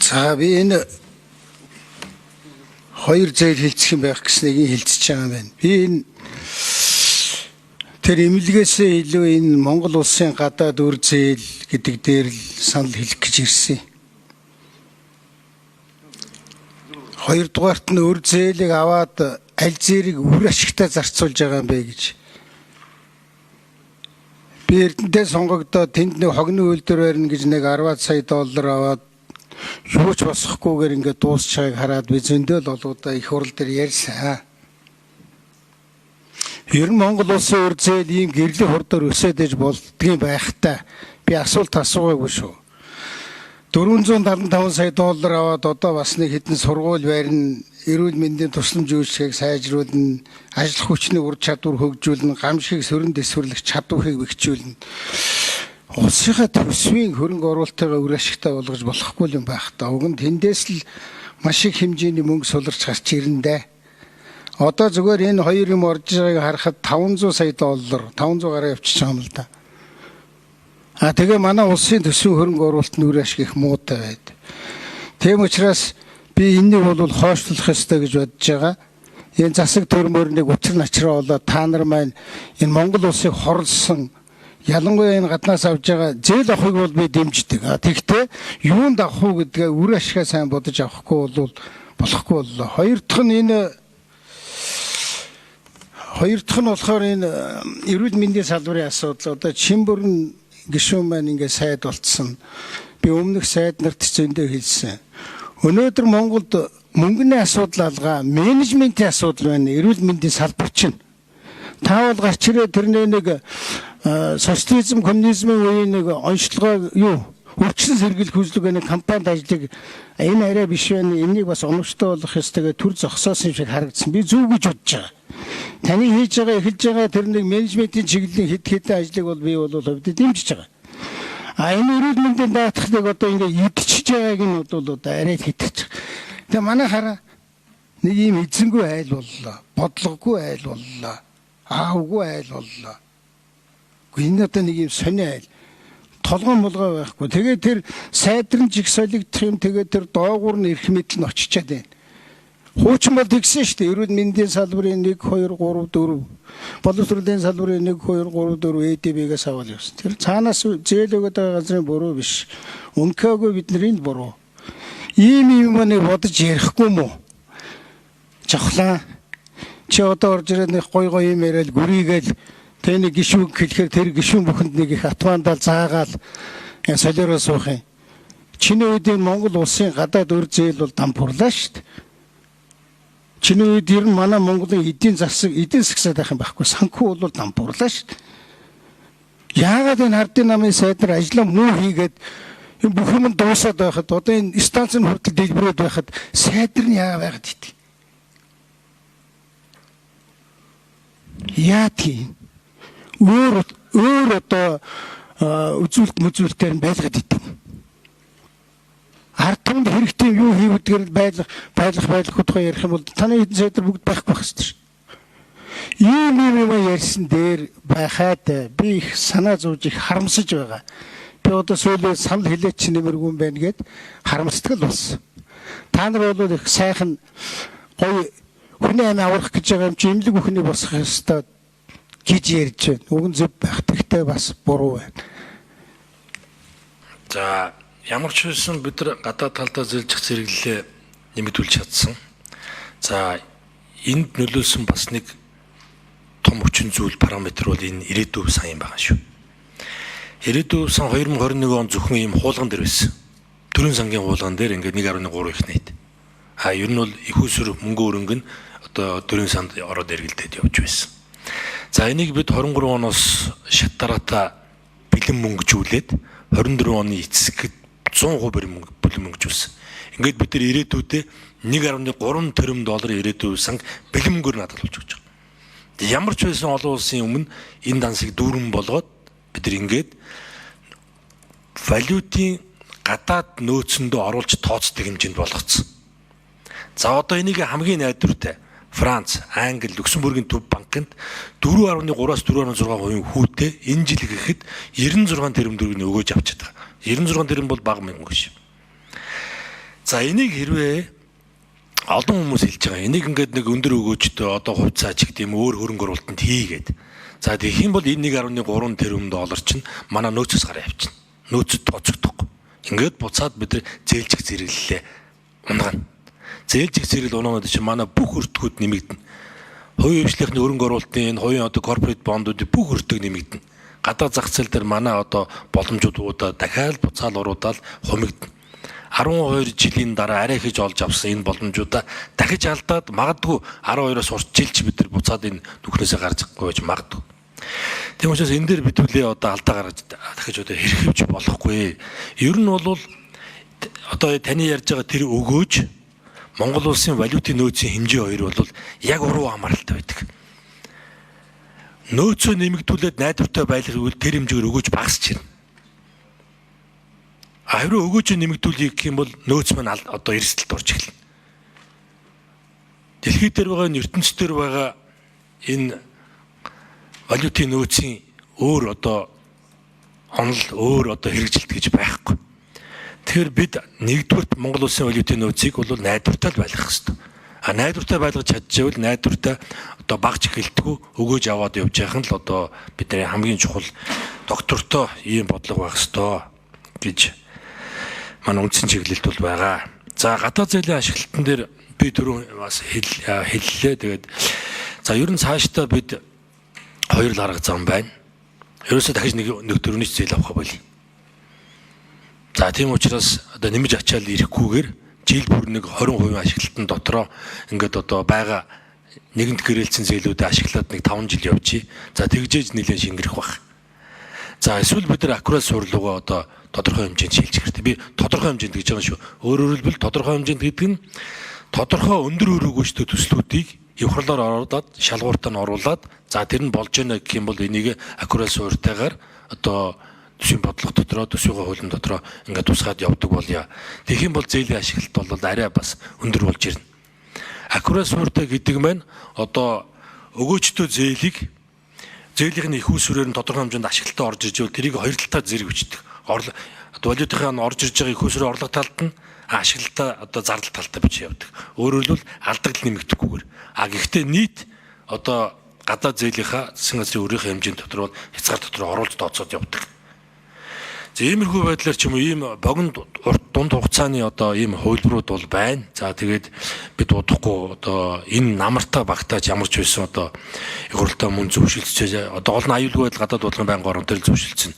За би энэ хоёр зээл хилцэх юм байх гэснийг хэлцэж байгаа юм байна. Би энэ тэр эмнэлгээсээ илүү энэ Монгол улсын гадаад үр зээл гэдэг дээр л санал хэлэх гэж ирсэн. Хоёрдугаарт нь үр зээлийг аваад аль зээрийг үр ашигтай зарцуулж байгаа юм бэ гэж. Би Эрдэнэтэй сонгогдоод тэнд нэг хогны үйлдвэр барина гэж нэг 10 сая доллар аваад юу ч босохгүйгээр ингээд дуусчааг хараад би зөндөл олгодоо их хурал дээр ярьсан. Ер нь Монгол улсын үр зээл ийм гэрлийн хурдаар өсөд иж болдгийн байхтай би асуулт асуугаагүй шүү. 475 сая доллар аваад одоо бас нэг хэдэн сургууль барина, эрүүл мэндийн тусламж үйлчилгээг сайжруулна, ажил хүчний ур чадвар хөгжүүлнэ, гамшиг сөрөн дэвсгэрлэх чадварыг бэхжүүлнэ. Улсынхаа төсвийн хөрөнгө оруулалтайгаа үр ашигтай болгож болохгүй юм байх та. Уг нь тэндээс л маш их хэмжээний мөнгө суларч гарч ирнэ дээ. Одоо зүгээр энэ хоёр юм орж байгааг харахад 500 сая доллар, 500 гараа явчих юм л да. Тэгээ манай улсын төсвийн хөрөнгө оруулалт нь үр ашиг их муутай байд. Тийм учраас би энэнийг бол хойшлуулах ёстой гэж бодож байгаа. Энэ засаг төрмөр нэг учир начраа болоод та нар маань энэ Монгол улсыг хорлсон, ялангуяа энэ гаднаас авж байгаа зээл авахыг бол би дэмждэг. Тэгвэл юунд авах уу гэдгээ үр ашигаа сайн бодож авахгүй бол болохгүй боллоо. Хоёр дахь нь болохоор энэ эрүүл мэндийн салбарын асуудал. Одоо Чинбүрэн гишүүн маань ингээд сайд болцсон. Би өмнөх сайд нарт зөндөө хэлсэн. Өнөөдөр Монголд мөнгөний асуудал алгаа, менежментийн асуудал байна. Эрүүл мэндийн салбар чинь. Та бол гарч ирээ тэрний нэг социализм, коммунизмын үеийн нэг онцлогоо өвчин сэргийлэх хүслэг компанид ажлыг энэ арай биш байна. Энийг бас оновчтой болгох ёстой гэж төр зогсоосон шиг харагдсан. Би зөв гэж бодож байгаа. Таны хийж байгаа, эхэлж байгаа тэр нэг менежментийн чиглэлийн хэдэн ажлыг бол би бол хувьд дэмжиж байгаа. Энэ эрүүл мэндийн даатгалыг одоо ингээд идчихэж байгааг нь бол одоо арай хитэж. Тэгээ манай хараа нэг юм эзэнгүй айл боллоо. Бодлогогүй айл боллоо. Аавгүй айл боллоо. Энэ одоо нэг юм сони айл. Толгой молгой байхгүй. Тэгээ тэр сайдрын жиг солигдох юм. Тэгээ тэр доогуур нь эрх мэдэл нь очичаад байна. Хуучин бол тэгсэн шүү дээ. Эрүүл мэндийн салбарын 1 2 3 4 боловсролын салбарын 1 2 3 4 ЭДБ-гээс аваад явсан. Тэр цаанаас зээл өгöd байгаа газрын буруу биш. Үнэхээр бидний буруу. Ийм юм нэг бодож ярихгүй мүү? Жавхлаа. Чи одоо орж ирээд нэг гой юм яриад гүрийгээл тэ нэг гişүүн хэлэхээр тэр гişүүн бүхэнд нэг их атвандаал заагаал солиороо суух юм. Чиний үед Монгол улсын гадаад үр зээл бол дампуурлаа шүү дээ. Чиний үед ер нь манай Монголын эдийн засаг байх юм байхгүй. Санхүү бол дампуурлаа шүү дээ. Яагаад энэ хардын намын сайд нар ажлаа муу хийгээд энэ бүх юм дуусаад байхад одоо энэ станцын хүртэл дэлбэрээд байхад сайд нар нь яагаад байгаад ит. Яа тийм өөр одоо үзүүлэлтээр нь байлгаад идэв. Ард түмэнд хэрэгтэй юу хийвдгээр байлгах тухай ярих юм бол таны хэдэн сайдар бүгд байхгүй байх ёстой шүү. Ийм юм ярьсан дээр байхад би их санаа зовж их харамсаж байгаа. Би одоо сүүлийн санал хэлээч нэмэргүй юм байна гэд харамсдаг л болсон. Та нар бол их сайхан гоё хүний амь аврах гэж байгаа юм чи имлэг бүхний босох ёстой гэж ярьж байна. Уг нь зөв байх. Тэгтээ бас буруу байна. За ямар ч байсан бид нар гадаад талдаа зэлжих зэрэглэлээ нэмэгдүүлж чадсан. За энд нөлөөлсөн бас нэг том хүчин зүйл параметр бол энэ ирээдүйн сан юм байгаа шүү. Ирээдүйн сан 2021 он зөвхөн ийм хуулган дээр байсан. Төрийн сангийн хуулган дээр ингээд 1.3 их найт. Ер нь бол их усүр мөнгө өрөнгө нь одоо төрийн санд ороод эргэлдээд явж байсан. За энийг бид 23 оноос шат дараатаа бэлэн мөнгөжүүлээд 24 оны эцэст 100% бэлэн мөнгөжүүлсэн. Ингээд бид нар ирээдүйдээ 1.3 тэрбум доллар ирээдүйн санг бэлэн мөнгөөр надад болж өгч байгаа. Ямар ч байсан олон улсын өмнө энэ дансыг дүүрэн болгоод бид нар ингээд валютын гадаад нөөцөндөө оруулж тооцдог хэмжээнд болгоцсон. За одоо энийг хамгийн найдвартай Франц, Англи, Люксембургийн төв банкнд 4.3-аас 4.6% хүүтэй энэ жил гэхэд 96 тэрбум төгрөгийг өгөөж авчиад байгаа. 96 тэрбум бол бага мөнгө шүү. За энийг хэрвээ олон хүмүүс хэлж байгаа. Энийг ингээд нэг өндөр өгөөжтэй одоо хувьцаа ч гэдэм өөр хөрөнгө оруулалтанд хийгээд. За тэгэх юм бол энэ 1.3 тэрбум доллар чинь манай нөөцөөс гараа явчихна. Нөөцөд тооцогдохгүй. Ингээд буцаад бид нар зээлжих зэрэглэлээ унгана. Зээлжих зэрэгэл унаанууд чинь манай бүх өртгүүд нэмэгдэнэ. Хувийн хвшлийнхний хөрөнгө оруулалтын энэ хувийн одоо корпорат бондуудын бүх өртөг нэмэгдэнэ. Гадаад зах зээл дээр манай одоо боломжуудаа дахиад буцаал уруудаал хумигдана. 12 жилийн дараа арай хийж олж авсан энэ боломжуудаа дахиж алдаад магадгүй 12-оос урт жилч бид нар буцаад энэ нүхнээсээ гарч гойж магадгүй. Тийм учраас энэ дээр бидүүлээ одоо алдаа гаргаж дахиж одоо хэрхэвч болохгүй. Ер нь бол одоо таны ярьж байгаа тэр өгөөж Монгол улсын валютын нөөцийн хэмжээ хоёр бол яг уруу хамааралтай байдаг. Нөөцөө нэмэгдүүлээд найдвартай байлгахыг тэр хэмжээгээр өгөөж багасч ирнэ. Харин өгөөжөө нэмэгдүүлэх гэх юм бол нөөц маань одоо эрсдэлд орж эхэлнэ. Дэлхийд дээр байгаа ертөнцийн дээр байгаа энэ валютын нөөцийн өөр одоо онол өөр одоо хэрэгжилт гэж байхгүй. Тэгэхээр бид нэгдүгürt Монгол улсын валютын нөөцийг бол найдвартай байлгах хэрэгтэй. Найдвартай байлгаж чадчихвэл найдвартай одоо багч эхэлдэггүй өгөөж аваад явж яхад л одоо бидний хамгийн чухал доктортой ийм бодлого байх ёстой гэж манай үндсэн чиглэлд бол байгаа. За гадаад зээлийн ашиглалтан дээр би түрүү бас хэллээ. Тэгээд за ер нь цаашдаа бид хоёр л арга зам байна. Ерөөсөө дахиж нэг төрөний зээл авах байл. За тийм учраас одоо нэмж ачаал ирэхгүйгээр жил бүр нэг 20% ашиглалтан дотроо ингээд одоо байгаа нэгэнт гэрээлцэн зээлүүдээ ашиглаад нэг 5 жил явчих. За тэгжээж нэлээд шингэрэх баг. За эсвэл бид нар аккурат сурлуугаа одоо тодорхой хэмжээнд шилжих хэрэгтэй. Би тодорхой хэмжээнд гэж байгаа шүү. Өөрөөр хэлбэл тодорхой хэмжээнд гэдэг нь тодорхой өндөр өрөөгөөчтэй төслүүдийг явхарлаар оруулаад шалгууртаа нь оруулаад за тэр нь болж яана гэх юм бол энийг аккурат суурьтайгаар одоо төсвийн бодлого дотроо төсвийн хуулийн дотроо ингээд тусгаад явдаг болъё. Тэгэх юм бол зээлийн ашиглалт бол арай бас өндөр болж ирнэ. Аккурат суурьтай гэдэг маань одоо өгөөжтэй зээлийнхний их усүрээр нь тодорхой хэмжээнд ашиглалтаа орж ирж байвал тэрийг хоёр талдаа зэрэг бичдэг. Валютынхаа нь орж ирж байгаа их усүрээр орлого талд нь ашиглалтаа одоо зардал талдаа бичиж явдаг. Өөрөөр хэлбэл алдагдал нэмэгдэхгүйгээр. Гэхдээ нийт одоо гадаад зээлийнхаа засгийн газрын өөрийнхөө хэмжээнд дотор бол хязгаар дотор оруулж тооцоод явдаг. За иймэрхүү байдлаар ч юм уу ийм богино дунд хугацааны одоо ийм хувилбарууд бол байна. За тэгээд бид удахгүй одоо энэ намартаа багтааж ямар ч байсан одоо их хурлаа мөн зөвшөлдсөж одоо гол нь аюулгүй байдал гадаад бодлогын байнгын орон дээр зөвшөлдсөн.